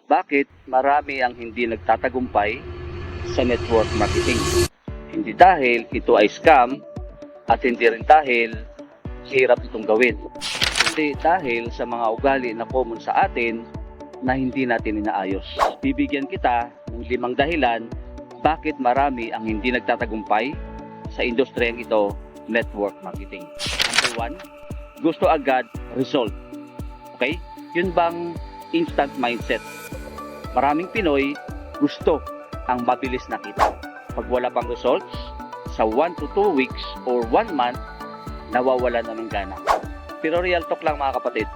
Bakit marami ang hindi nagtatagumpay sa network marketing? Hindi dahil ito ay scam at hindi rin dahil hirap itong gawin. Hindi dahil sa mga ugali na common sa atin na hindi natin inaayos. Bibigyan kita ng 5 dahilan bakit marami ang hindi nagtatagumpay sa industriyang ito, network marketing. Number 1, gusto agad result. Okay? Yun bang instant mindset? Maraming Pinoy gusto ang mabilis na kita. Pag wala pang results, sa 1 to 2 weeks or 1 month, nawawala na ng gana. Pero real talk lang mga kapatid,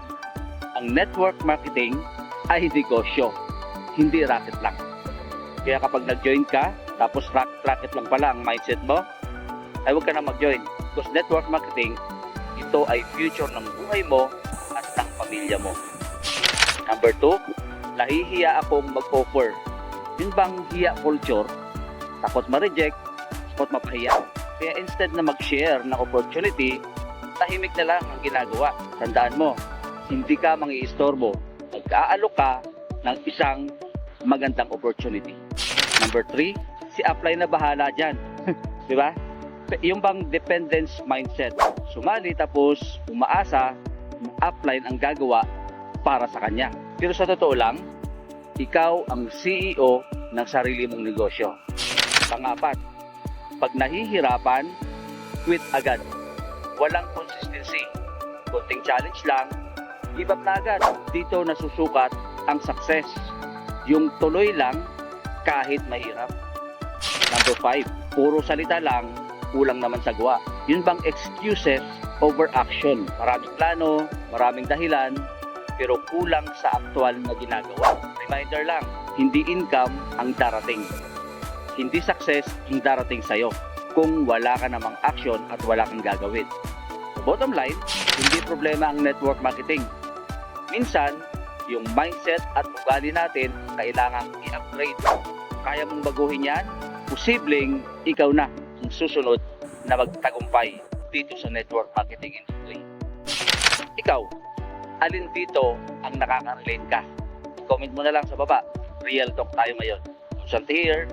ang network marketing ay negosyo, hindi racket lang. Kaya kapag nag-join ka, tapos racket lang pala ang mindset mo, ay huwag ka na mag-join. Because network marketing, ito ay future ng buhay mo at ng pamilya mo. Number 2, nahihiya akong mag-offer. Yun bang hiya culture? Takot ma-reject, takot mapahiya. Kaya instead na mag-share ng opportunity, tahimik na lang ang ginagawa. Tandaan mo, hindi ka mangiistorbo. Nag-aalok ka ng isang magandang opportunity. Number 3, si apply na bahala dyan. Di ba? Yung bang dependence mindset. Sumali tapos umaasa, apply ang gagawa para sa kanya. Pero sa totoo lang, ikaw ang CEO ng sarili mong negosyo. Pang-4, pag nahihirapan, quit agad. Walang consistency. Konting challenge lang, give up na agad. Dito nasusukat ang success. Yung tuloy lang kahit mahirap. Number 5, puro salita lang, kulang naman sa gawa. Yun bang excuses over action? Maraming plano, maraming dahilan, pero kulang sa aktual na ginagawa. Reminder lang, hindi income ang darating. Hindi success ang darating sa'yo kung wala ka namang action at wala kang gagawin. Bottom line, hindi problema ang network marketing. Minsan, yung mindset at ugali natin kailangan i-upgrade. Kaya mong baguhin yan, posibleng ikaw na ang susunod na magtagumpay dito sa network marketing industry. Ikaw, alin dito ang nakaka-relate ka? Comment mo na lang sa baba. Real talk tayo ngayon. Santi here.